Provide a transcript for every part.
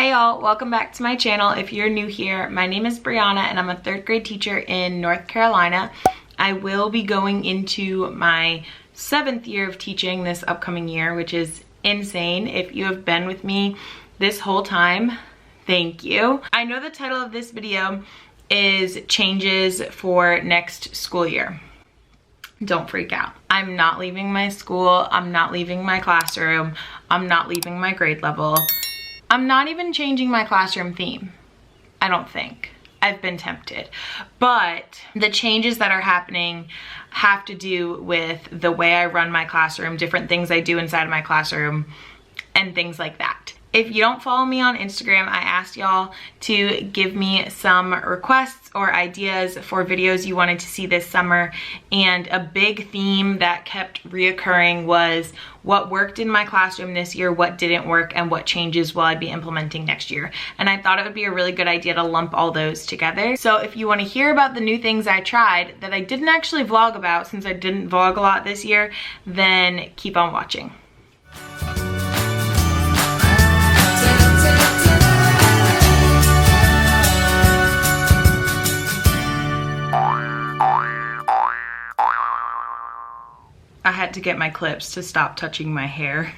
Hey y'all, welcome back to my channel. If you're new here, my name is Brianna and I'm a 3rd grade teacher in North Carolina. I will be going into my 7th year of teaching this upcoming year, which is insane. If you have been with me this whole time, thank you. I know the title of this video is changes for next school year. Don't freak out. I'm not leaving my school. I'm not leaving my classroom. I'm not leaving my grade level. I'm not even changing my classroom theme. I don't think. I've been tempted. But the changes that are happening have to do with the way I run my classroom, different things I do inside of my classroom, and things like that. If you don't follow me on Instagram, I asked y'all to give me some requests or ideas for videos you wanted to see this summer. And a big theme that kept reoccurring was what worked in my classroom this year, what didn't work, and what changes will I be implementing next year. And I thought it would be a really good idea to lump all those together. So if you want to hear about the new things I tried that I didn't actually vlog about, since I didn't vlog a lot this year, then keep on watching. I had to get my clips to stop touching my hair.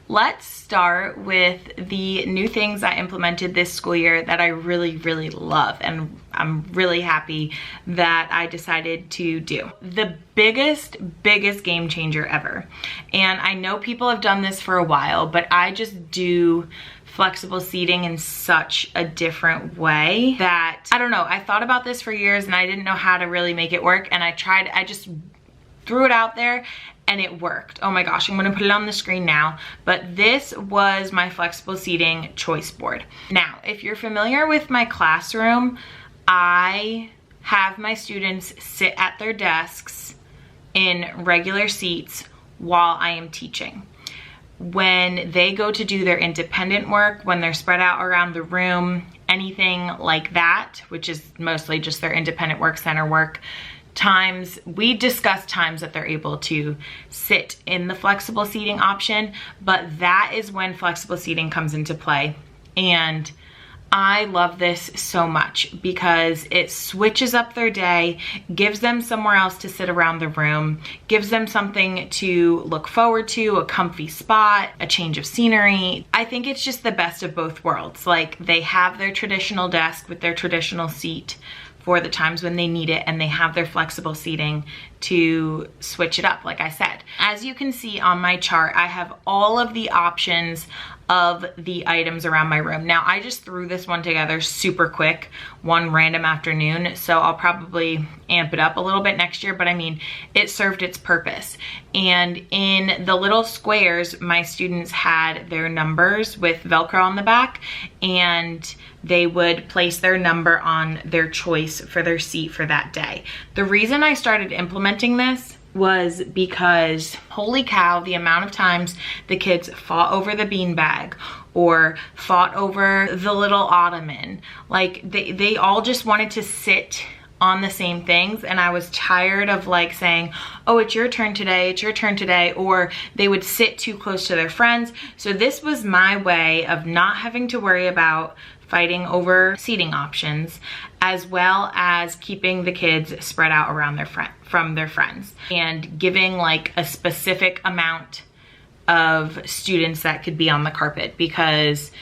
Let's start with the new things I implemented this school year that I really, really love, and I'm really happy that I decided to do. The biggest game changer ever. And I know people have done this for a while, but I just do flexible seating in such a different way that, I don't know, I thought about this for years and I didn't know how to really make it work, and I just threw it out there and it worked. Oh my gosh, I'm gonna put it on the screen now. But this was my flexible seating choice board. Now, if you're familiar with my classroom, I have my students sit at their desks in regular seats while I am teaching. When they go to do their independent work, when they're spread out around the room, anything like that, which is mostly just their independent work center work, times, we discuss times that they're able to sit in the flexible seating option, but that is when flexible seating comes into play. And I love this so much because it switches up their day, gives them somewhere else to sit around the room, gives them something to look forward to, a comfy spot, a change of scenery. I think it's just the best of both worlds. Like, they have their traditional desk with their traditional seat for the times when they need it, and they have their flexible seating to switch it up, like I said. As you can see on my chart, I have all of the options of the items around my room. Now, I just threw this one together super quick, one random afternoon, so I'll probably amp it up a little bit next year, but I mean, it served its purpose. And in the little squares, my students had their numbers with Velcro on the back, and they would place their number on their choice for their seat for that day. The reason I started implementing this was because, holy cow, the amount of times the kids fought over the beanbag or fought over the little ottoman. Like, they all just wanted to sit on the same things, and I was tired of like saying, oh, it's your turn today, it's your turn today, or they would sit too close to their friends. So this was my way of not having to worry about fighting over seating options, as well as keeping the kids spread out around from their friends, and giving like a specific amount of students that could be on the carpet. Because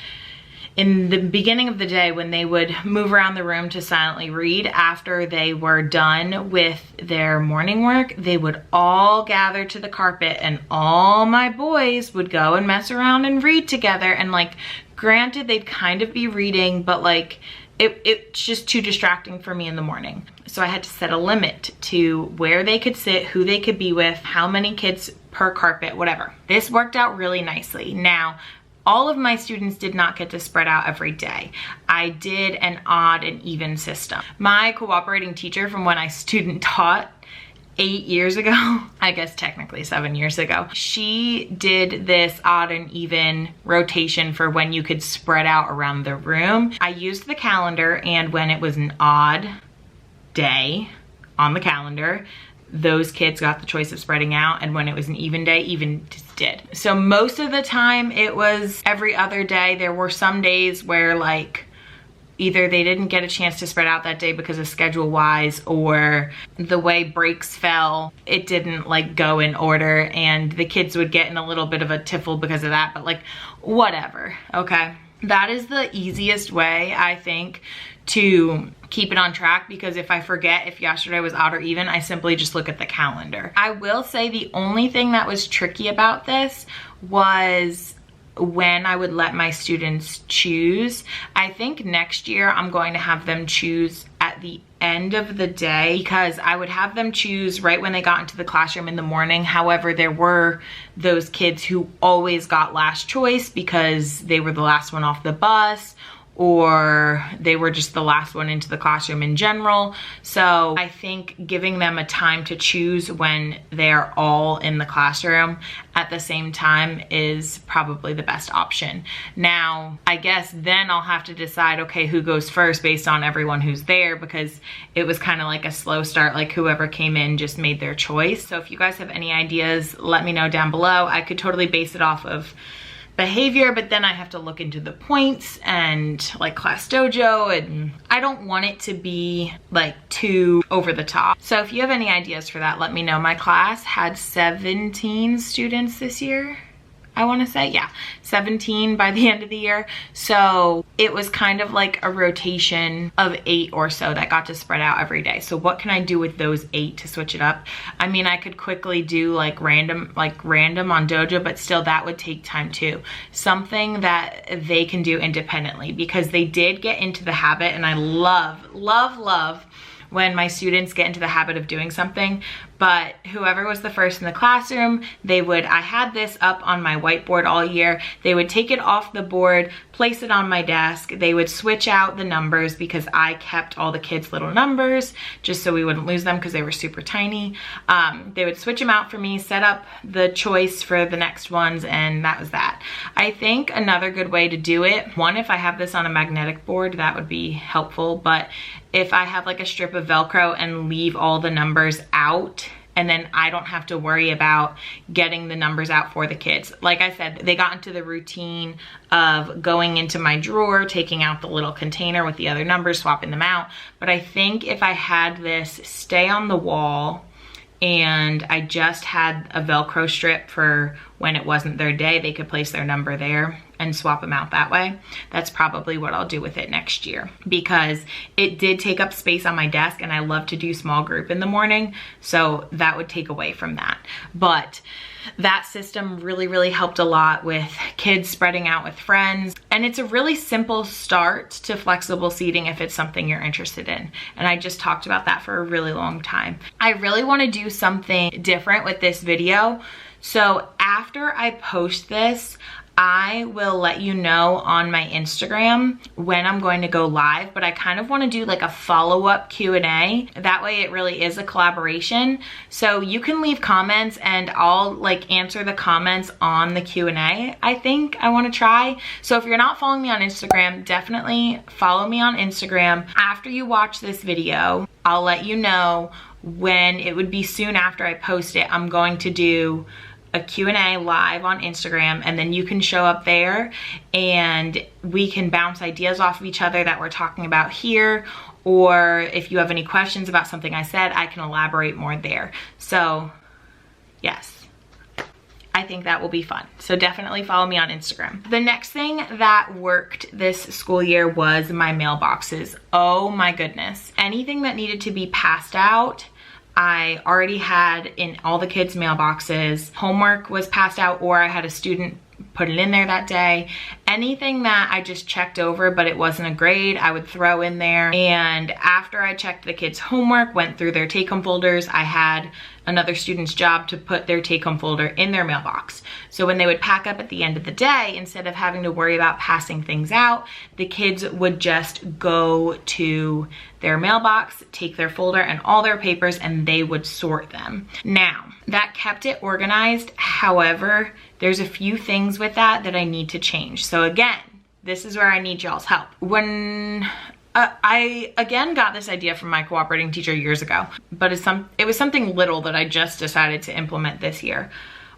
in the beginning of the day, when they would move around the room to silently read, after they were done with their morning work, they would all gather to the carpet, and all my boys would go and mess around and read together. And like, granted, they'd kind of be reading, but like, it's just too distracting for me in the morning. So I had to set a limit to where they could sit, who they could be with, how many kids per carpet, whatever. This worked out really nicely. Now, all of my students did not get to spread out every day. I did an odd and even system. My cooperating teacher from when I student taught 8 years ago, I guess technically 7 years ago, she did this odd and even rotation for when you could spread out around the room. I used the calendar, and when it was an odd day on the calendar, those kids got the choice of spreading out, and when it was an even day, even just did. So most of the time it was every other day. There were some days where like either they didn't get a chance to spread out that day because of schedule wise, or the way breaks fell, it didn't like go in order, and the kids would get in a little bit of a tiffle because of that, but like whatever, okay? That is the easiest way, I think, to keep it on track, because if I forget if yesterday was odd or even, I simply just look at the calendar. I will say the only thing that was tricky about this was when I would let my students choose. I think next year I'm going to have them choose at the end of the day, because I would have them choose right when they got into the classroom in the morning. However, there were those kids who always got last choice because they were the last one off the bus, or they were just the last one into the classroom in general. So I think giving them a time to choose when they're all in the classroom at the same time is probably the best option. Now, I guess then I'll have to decide, okay, who goes first based on everyone who's there, because it was kind of like a slow start, like whoever came in just made their choice. So if you guys have any ideas, let me know down below. I could totally base it off of behavior, but then I have to look into the points and like class dojo, and I don't want it to be like too over the top. So if you have any ideas for that, let me know. My class had 17 students this year, I want to say, yeah, 17 by the end of the year. So it was kind of like a rotation of 8 or so that got to spread out every day. So what can I do with those 8 to switch it up? I mean, I could quickly do like random on dojo, but still that would take time too. Something that they can do independently, because they did get into the habit, and I love when my students get into the habit of doing something. But whoever was the first in the classroom, I had this up on my whiteboard all year. They would take it off the board, place it on my desk. They would switch out the numbers, because I kept all the kids' little numbers just so we wouldn't lose them because they were super tiny. They would switch them out for me, set up the choice for the next ones, and that was that. I think another good way to do it, one, if I have this on a magnetic board, that would be helpful. But if I have like a strip of Velcro and leave all the numbers out, and then I don't have to worry about getting the numbers out for the kids. Like I said, they got into the routine of going into my drawer, taking out the little container with the other numbers, swapping them out. But I think if I had this stay on the wall, and I just had a Velcro strip for when it wasn't their day, they could place their number there and swap them out that way. That's probably what I'll do with it next year, because it did take up space on my desk, and I love to do small group in the morning, so that would take away from that. But that system really helped a lot with kids spreading out with friends, and it's a really simple start to flexible seating if it's something you're interested in. And I just talked about that for a really long time. I really want to do something different with this video, so after I post this, I will let you know on my Instagram when I'm going to go live, but I kind of want to do like a follow-up Q&A. That way it really is a collaboration. So you can leave comments and I'll like answer the comments on the Q&A. I think I want to try. So if you're not following me on Instagram, definitely follow me on Instagram. After you watch this video, I'll let you know when it would be soon after I post it. I'm going to do a Q&A live on Instagram, and then you can show up there and we can bounce ideas off of each other that we're talking about here, or if you have any questions about something I said, I can elaborate more there. So yes, I think that will be fun. So definitely follow me on Instagram. The next thing that worked this school year was my mailboxes. Oh my goodness. Anything that needed to be passed out, I already had in all the kids' mailboxes. Homework was passed out, or I had a student put it in there that day. Anything that I just checked over but it wasn't a grade, I would throw in there. And after I checked the kids' homework, went through their take-home folders, I had another student's job to put their take-home folder in their mailbox. So when they would pack up at the end of the day, instead of having to worry about passing things out, the kids would just go to their mailbox, take their folder and all their papers, and they would sort them. Now, that kept it organized. However, there's a few things with that I need to change. So again, this is where I need y'all's help. When I again got this idea from my cooperating teacher years ago, but it was something little that I just decided to implement this year.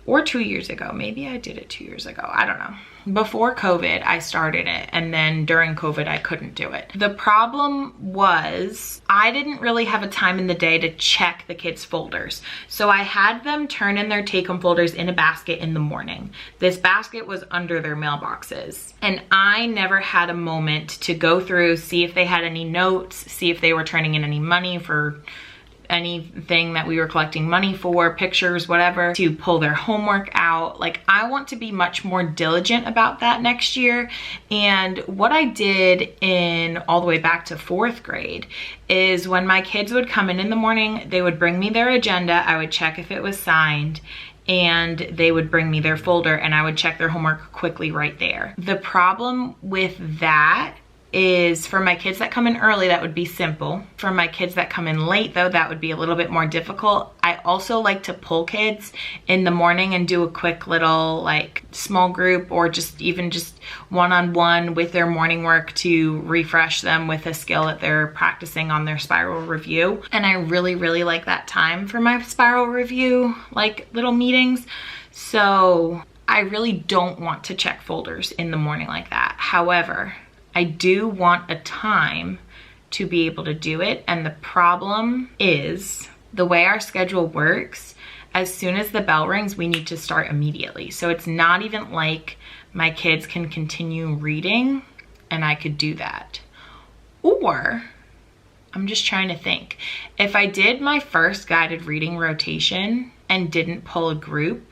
Or 2 years ago. Maybe I did it 2 years ago. I don't know. Before COVID, I started it, and then during COVID, I couldn't do it. The problem was I didn't really have a time in the day to check the kids' folders. So I had them turn in their take-home folders in a basket in the morning. This basket was under their mailboxes. And I never had a moment to go through, see if they had any notes, see if they were turning in any money for anything that we were collecting money for, pictures, whatever, to pull their homework out. Like, I want to be much more diligent about that next year. And what I did in all the way back to 4th grade is when my kids would come in the morning, they would bring me their agenda. I would check if it was signed, and they would bring me their folder, and I would check their homework quickly right there. The problem with that is for my kids that come in early, that would be simple. For my kids that come in late though, that would be a little bit more difficult. I also like to pull kids in the morning and do a quick little like small group, or just one-on-one with their morning work to refresh them with a skill that they're practicing on their spiral review. And I really, really like that time for my spiral review, like little meetings. So I really don't want to check folders in the morning like that. However, I do want a time to be able to do it. And the problem is the way our schedule works, as soon as the bell rings, we need to start immediately. So it's not even like my kids can continue reading and I could do that. Or I'm just trying to think. If I did my first guided reading rotation and didn't pull a group,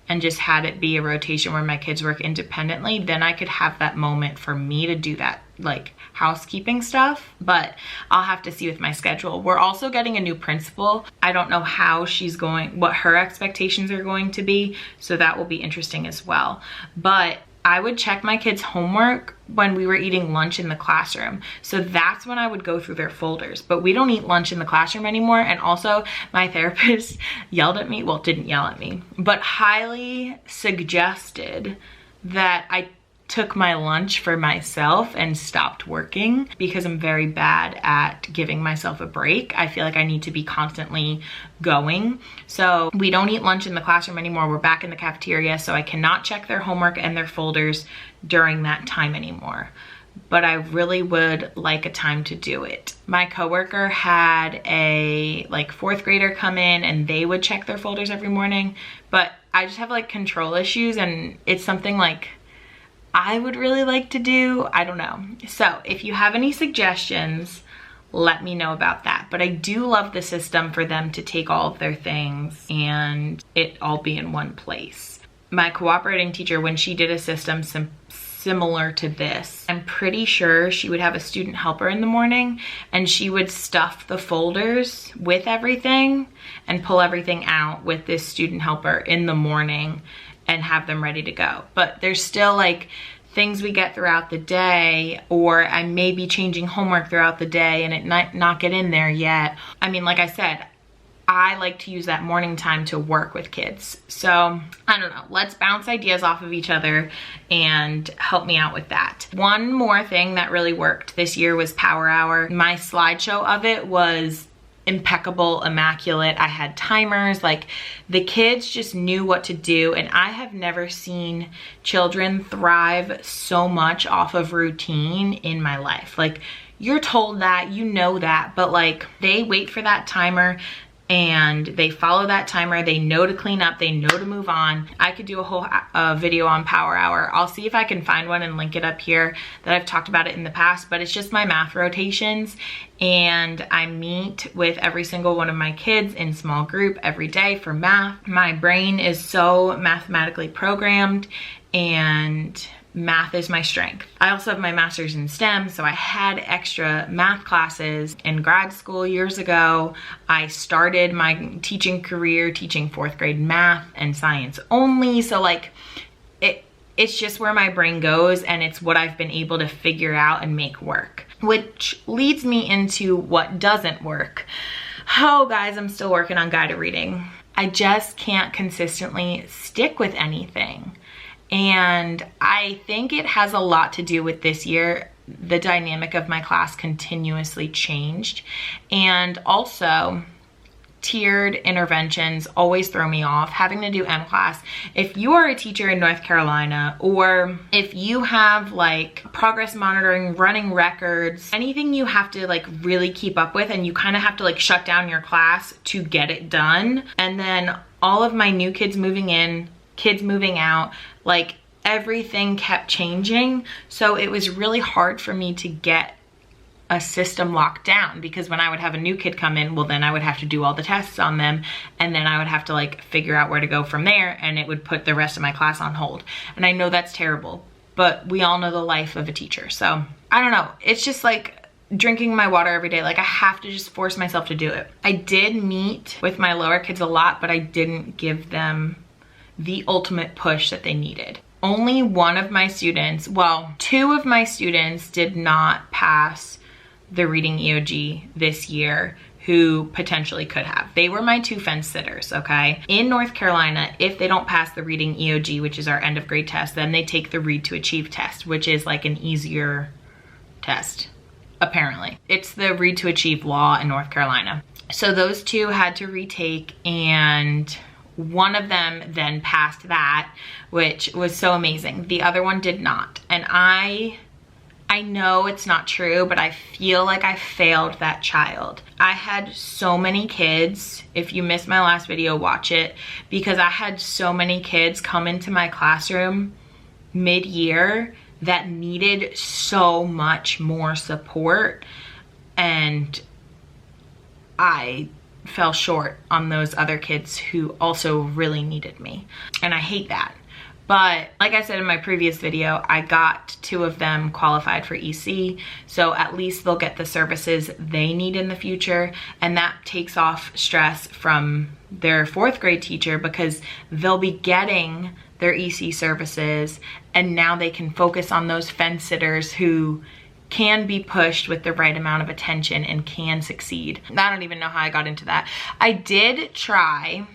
and just had it be a rotation where my kids work independently, then I could have that moment for me to do that like housekeeping stuff. But I'll have to see with my schedule. We're also getting a new principal. I don't know how she's going, what her expectations are going to be. So that will be interesting as well. But I would check my kids' homework when we were eating lunch in the classroom. So that's when I would go through their folders. But we don't eat lunch in the classroom anymore. And also my therapist yelled at me, well, didn't yell at me, but highly suggested that I took my lunch for myself and stopped working, because I'm very bad at giving myself a break. I feel like I need to be constantly going. So we don't eat lunch in the classroom anymore. We're back in the cafeteria, so I cannot check their homework and their folders during that time anymore. But I really would like a time to do it. My coworker had a like 4th grader come in and they would check their folders every morning, but I just have like control issues, and it's something like I would really like to do. I don't know. So if you have any suggestions, let me know about that. But I do love the system for them to take all of their things and it all be in one place. My cooperating teacher, when she did a system similar to this, I'm pretty sure she would have a student helper in the morning, and she would stuff the folders with everything and pull everything out with this student helper in the morning and have them ready to go. But there's still like things we get throughout the day, or I may be changing homework throughout the day and it might not get in there yet. I mean, like I said, I like to use that morning time to work with kids. So I don't know, let's bounce ideas off of each other and help me out with that. One more thing that really worked this year was Power Hour. My slideshow of it was impeccable, immaculate. I had timers, like the kids just knew what to do, and I have never seen children thrive so much off of routine in my life. Like, you're told that, you know that, but like they wait for that timer and they follow that timer. They know to clean up, they know to move on. I could do a whole video on Power Hour. I'll see if I can find one and link it up here that I've talked about it in the past, but it's just my math rotations. And I meet with every single one of my kids in small group every day for math. My brain is so mathematically programmed, and math is my strength. I also have my master's in STEM, so I had extra math classes in grad school years ago. I started my teaching career teaching 4th grade math and science only, so like it's just where my brain goes, and it's what I've been able to figure out and make work. Which leads me into what doesn't work. Oh guys, I'm still working on guided reading. I just can't consistently stick with anything. And I think it has a lot to do with this year the dynamic of my class continuously changed. And also, tiered interventions always throw me off. Having to do M class, if you are a teacher in North Carolina, or if you have like progress monitoring, running records, anything you have to like really keep up with, and you kind of have to like shut down your class to get it done. And then all of my new kids moving in, kids moving out, like everything kept changing. So it was really hard for me to get a system locked down, because when I would have a new kid come in, well, then I would have to do all the tests on them, and then I would have to like figure out where to go from there, and it would put the rest of my class on hold. And I know that's terrible, but we all know the life of a teacher. So I don't know, it's just like drinking my water every day. Like I have to just force myself to do it. I did meet with my lower kids a lot, but I didn't give them the ultimate push that they needed. Only one of my students, well, two of my students did not pass the reading EOG this year who potentially could have. They were my two fence sitters, okay? In North Carolina, if they don't pass the reading EOG, which is our end of grade test, then they take the Read to Achieve test, which is like an easier test, apparently. It's the Read to Achieve law in North Carolina. So those two had to retake, and one of them then passed that, which was so amazing. The other one did not. And I know it's not true, but I feel like I failed that child. I had so many kids, if you missed my last video, watch it, because I had so many kids come into my classroom mid-year that needed so much more support, and I fell short on those other kids who also really needed me. And I hate that. But like I said in my previous video, I got two of them qualified for EC, so at least they'll get the services they need in the future, and that takes off stress from their fourth grade teacher, because they'll be getting their EC services, and now they can focus on those fence sitters who can be pushed with the right amount of attention and can succeed. I don't even know how I got into that. I did try,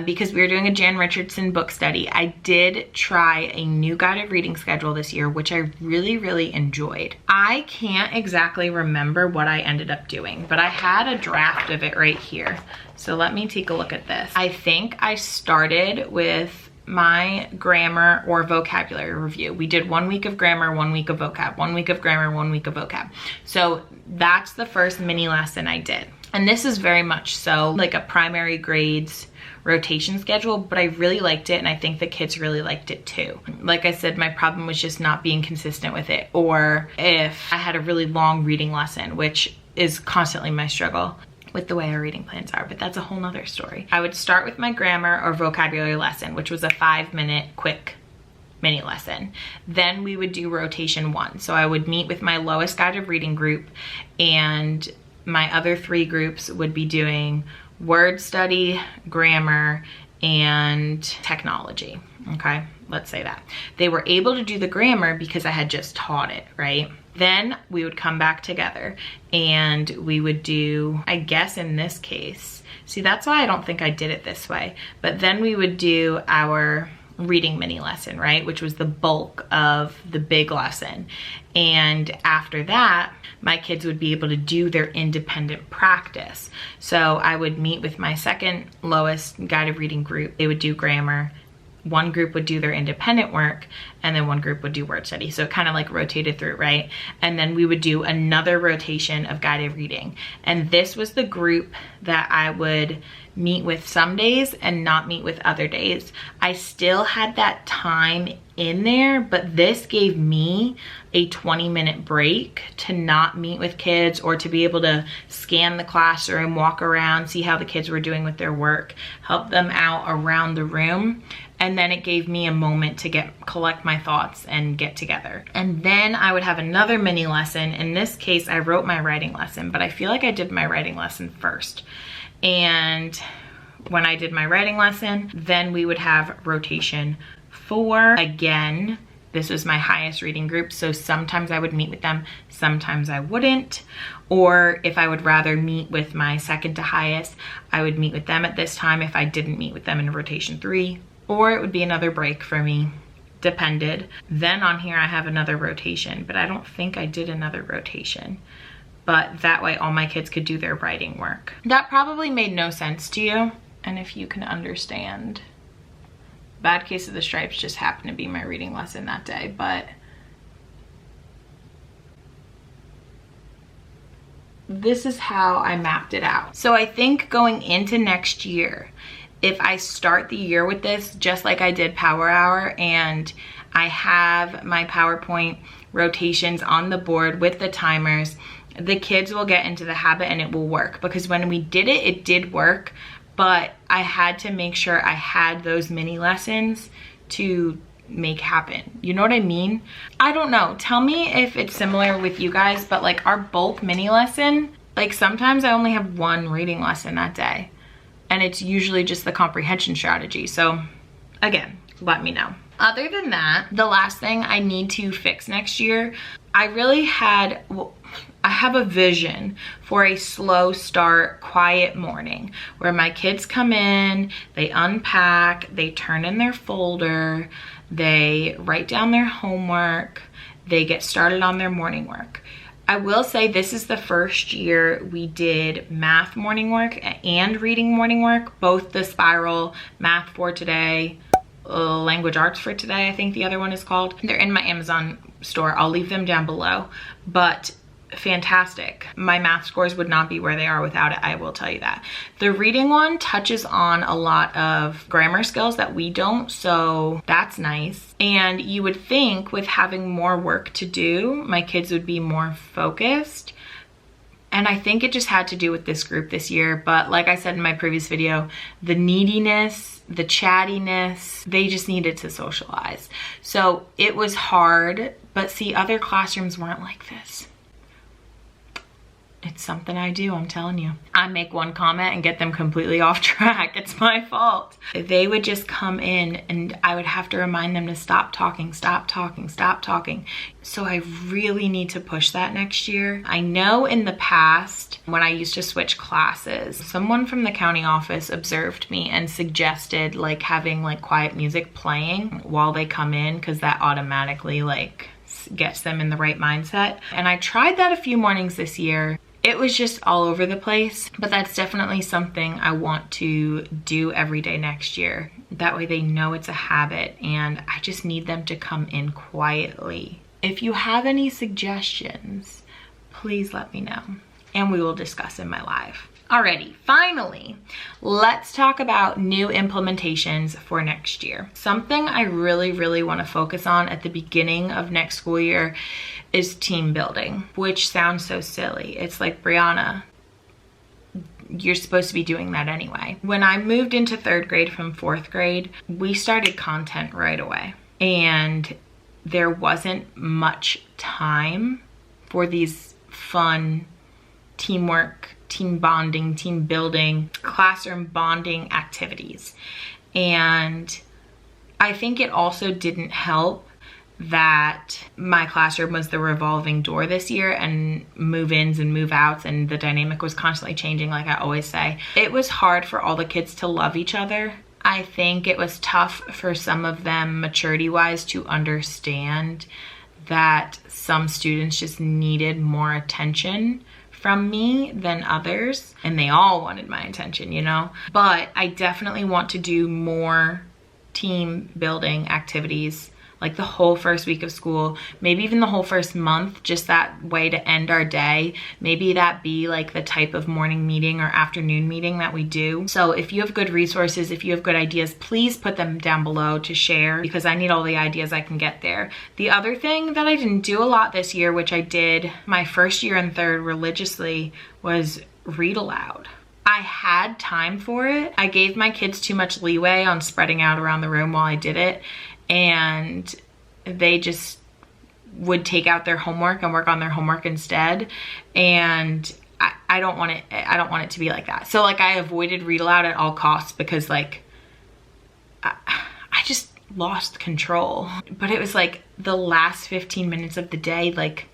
because we were doing a Jan Richardson book study, I did try a new guided reading schedule this year, which I really, really enjoyed. I can't exactly remember what I ended up doing, but I had a draft of it right here. So let me take a look at this. I think I started with my grammar or vocabulary review. We did 1 week of grammar, 1 week of vocab, 1 week of grammar, 1 week of vocab. So that's the first mini lesson I did. And this is very much so like a primary grades rotation schedule, but I really liked it, and I think the kids really liked it too. Like I said, my problem was just not being consistent with it, or if I had a really long reading lesson, which is constantly my struggle with the way our reading plans are, but that's a whole nother story. I would start with my grammar or vocabulary lesson, which was a 5-minute quick mini lesson. Then we would do rotation 1. So I would meet with my lowest guided reading group, and my other 3 groups would be doing word study, grammar, and technology. Okay, let's say that. They were able to do the grammar because I had just taught it, right? Then we would come back together and we would do, I guess in this case, see, that's why I don't think I did it this way, but then we would do our reading mini lesson, right? Which was the bulk of the big lesson. And after that, my kids would be able to do their independent practice. So I would meet with my second lowest guided reading group. They would do grammar. One group would do their independent work, and then one group would do word study. So it kind of like rotated through, right? And then we would do another rotation of guided reading. And this was the group that I would meet with some days and not meet with other days. I still had that time in there, but this gave me a 20-minute break to not meet with kids, or to be able to scan the classroom, walk around, see how the kids were doing with their work, help them out around the room. And then it gave me a moment to collect my thoughts and get together. And then I would have another mini lesson. In this case, I wrote my writing lesson, but I feel like I did my writing lesson first. And when I did my writing lesson, then we would have rotation 4. Again, this was my highest reading group, so sometimes I would meet with them, sometimes I wouldn't. Or if I would rather meet with my second to highest, I would meet with them at this time if I didn't meet with them in rotation 3. Or it would be another break for me, depended. Then on here I have another rotation, but I don't think I did another rotation. But that way all my kids could do their writing work. That probably made no sense to you. And if you can understand, Bad Case of the Stripes just happened to be my reading lesson that day, but this is how I mapped it out. So I think going into next year, if I start the year with this, just like I did Power Hour, and I have my PowerPoint rotations on the board with the timers, the kids will get into the habit and it will work. Because when we did it, it did work, but I had to make sure I had those mini lessons to make happen. You know what I mean? I don't know. Tell me if it's similar with you guys, but like our bulk mini lesson, like sometimes I only have one reading lesson that day, and it's usually just the comprehension strategy. So again, let me know. Other than that, the last thing I need to fix next year, I have a vision for a slow start, quiet morning where my kids come in, they unpack, they turn in their folder, they write down their homework, they get started on their morning work. I will say this is the first year we did math morning work and reading morning work, both the spiral, math for today, language arts for today, I think the other one is called. They're in my Amazon store. I'll leave them down below, but fantastic. My math scores would not be where they are without it, I will tell you that. The reading one touches on a lot of grammar skills that we don't, so that's nice. And you would think with having more work to do, my kids would be more focused. And I think it just had to do with this group this year. But like I said in my previous video, the neediness, the chattiness, they just needed to socialize. So it was hard, but see, other classrooms weren't like this. It's something I do, I'm telling you. I make one comment and get them completely off track. It's my fault. They would just come in and I would have to remind them to stop talking, stop talking, stop talking. So I really need to push that next year. I know in the past, when I used to switch classes, someone from the county office observed me and suggested like having like quiet music playing while they come in, because that automatically like gets them in the right mindset. And I tried that a few mornings this year. It was just all over the place, but that's definitely something I want to do every day next year. That way they know it's a habit, and I just need them to come in quietly. If you have any suggestions, please let me know, and we will discuss in my live. Alrighty, finally, let's talk about new implementations for next year. Something I really want to focus on at the beginning of next school year is team building, which sounds so silly. It's like, Brianna, you're supposed to be doing that anyway. When I moved into 3rd grade from 4th grade, we started content right away, and there wasn't much time for these fun teamwork, team bonding, team building, classroom bonding activities. And I think it also didn't help that my classroom was the revolving door this year, and move-ins and move-outs, and the dynamic was constantly changing, like I always say. It was hard for all the kids to love each other. I think it was tough for some of them maturity-wise to understand that some students just needed more attention from me than others, and they all wanted my attention, you know? But I definitely want to do more team building activities, like the whole first week of school, maybe even the whole first month, just that way to end our day. Maybe that be like the type of morning meeting or afternoon meeting that we do. So if you have good resources, if you have good ideas, please put them down below to share, because I need all the ideas I can get there. The other thing that I didn't do a lot this year, which I did my first year in 3rd religiously, was read aloud. I had time for it. I gave my kids too much leeway on spreading out around the room while I did it, and they just would take out their homework and work on their homework instead. And I don't want it to be like that. So like I avoided read aloud at all costs, because like I just lost control. But it was like the last 15 minutes of the day, like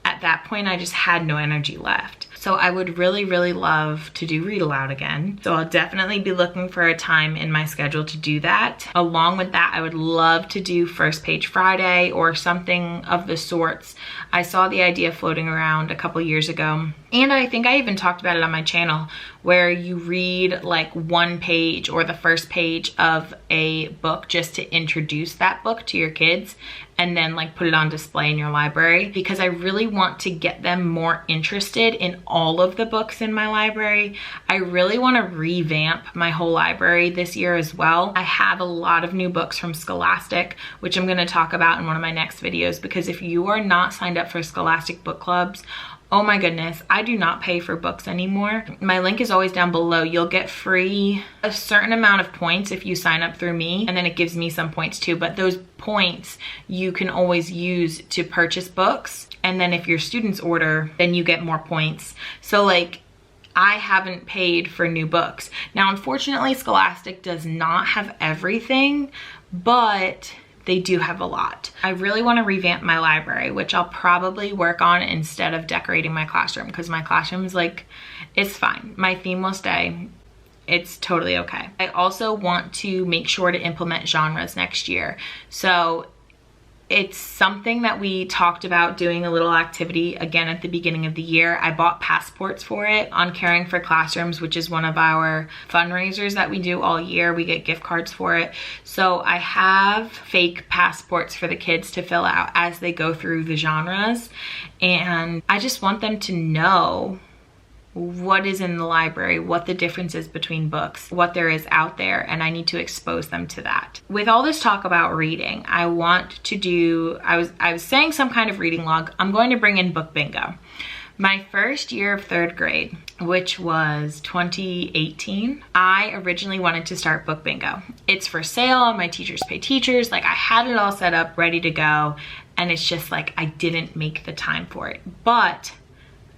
at that point I just had no energy left. So I would really, really love to do read aloud again. So I'll definitely be looking for a time in my schedule to do that. Along with that, I would love to do First Page Friday or something of the sorts. I saw the idea floating around a couple years ago, and I think I even talked about it on my channel, where you read like one page or the first page of a book just to introduce that book to your kids, and then like put it on display in your library, because I really want to get them more interested in all of the books in my library. I really want to revamp my whole library this year as well. I have a lot of new books from Scholastic, which I'm going to talk about in one of my next videos, because if you are not signed up for Scholastic book clubs, oh my goodness, I do not pay for books anymore. My link is always down below. You'll get free a certain amount of points if you sign up through me, and then it gives me some points too, but those points you can always use to purchase books, and then if your students order, then you get more points. So like, I haven't paid for new books. Now, unfortunately, Scholastic does not have everything, but they do have a lot. I really want to revamp my library, which I'll probably work on instead of decorating my classroom, because my classroom is like, it's fine. My theme will stay. It's totally okay. I also want to make sure to implement genres next year. So it's something that we talked about doing a little activity again at the beginning of the year. I bought passports for it on Caring for Classrooms, which is one of our fundraisers that we do all year. We get gift cards for it. So I have fake passports for the kids to fill out as they go through the genres. And I just want them to know what is in the library, what the difference is between books, what there is out there, and I need to expose them to that. With all this talk about reading, I want to do, I was saying some kind of reading log. I'm going to bring in book bingo. My first year of third grade, which was 2018, I originally wanted to start book bingo. It's for sale on My Teachers Pay Teachers. Like, I had it all set up, ready to go, and it's just like I didn't make the time for it. But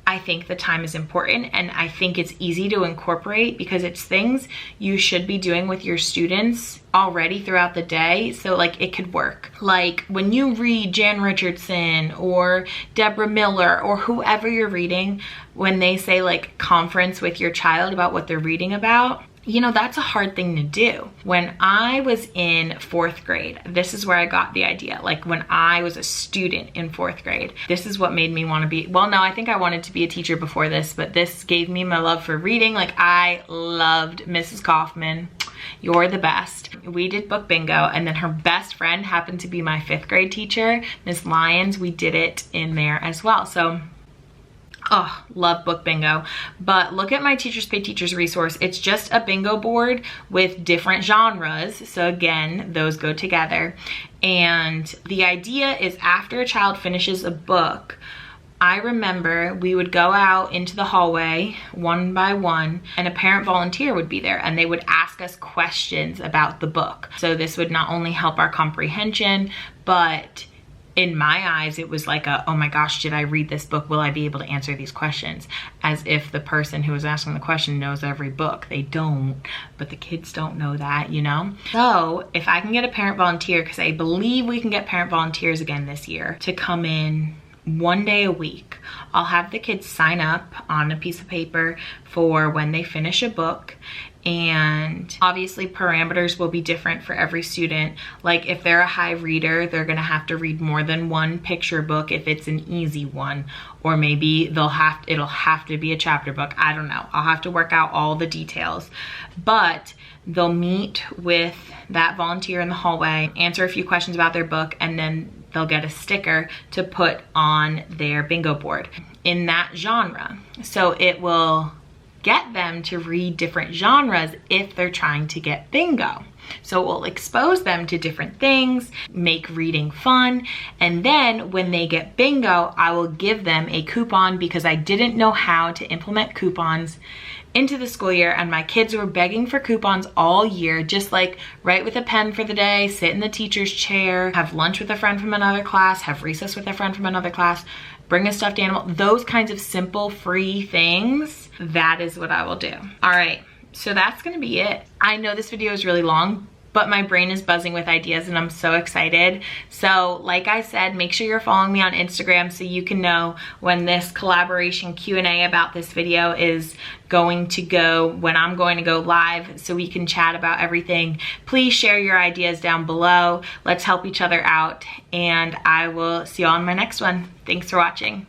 I think the time is important, and I think it's easy to incorporate because it's things you should be doing with your students already throughout the day. So like, it could work. Like when you read Jan Richardson or Deborah Miller or whoever you're reading, when they say like conference with your child about what they're reading about, you know, that's a hard thing to do. When I was in fourth grade, this is where I got the idea. Like when I was a student in fourth grade, this is what made me want to be, well, no, I think I wanted to be a teacher before this, but this gave me my love for reading. Like, I loved Mrs. Kaufman. You're the best. We did book bingo, and then her best friend happened to be my fifth grade teacher, Miss Lyons. We did it in there as well. So oh, love book bingo. But look at My Teachers Pay Teachers resource. It's just a bingo board with different genres. So again, those go together. And the idea is after a child finishes a book, I remember we would go out into the hallway one by one, and a parent volunteer would be there, and they would ask us questions about the book. So this would not only help our comprehension, but in my eyes, it was like a, oh my gosh, did I read this book? Will I be able to answer these questions? As if the person who was asking the question knows every book. They don't, but the kids don't know that, you know? So if I can get a parent volunteer, because I believe we can get parent volunteers again this year, to come in one day a week, I'll have the kids sign up on a piece of paper for when they finish a book. And obviously parameters will be different for every student. Like if they're a high reader, they're gonna have to read more than one picture book if it's an easy one, or maybe it'll have to be a chapter book. I don't know. I'll have to work out all the details. But they'll meet with that volunteer in the hallway, answer a few questions about their book, and then they'll get a sticker to put on their bingo board in that genre. So it will get them to read different genres if they're trying to get bingo. So it will expose them to different things, make reading fun, and then when they get bingo, I will give them a coupon, because I didn't know how to implement coupons into the school year, and my kids were begging for coupons all year. Just like write with a pen for the day, sit in the teacher's chair, have lunch with a friend from another class, have recess with a friend from another class, bring a stuffed animal, those kinds of simple free things. That is what I will do. All right, so that's gonna be it. I know this video is really long, but my brain is buzzing with ideas and I'm so excited. So like I said, make sure you're following me on Instagram so you can know when this collaboration Q&A about this video is going to go, when I'm going to go live, so we can chat about everything. Please share your ideas down below. Let's help each other out, and I will see you all in my next one. Thanks for watching.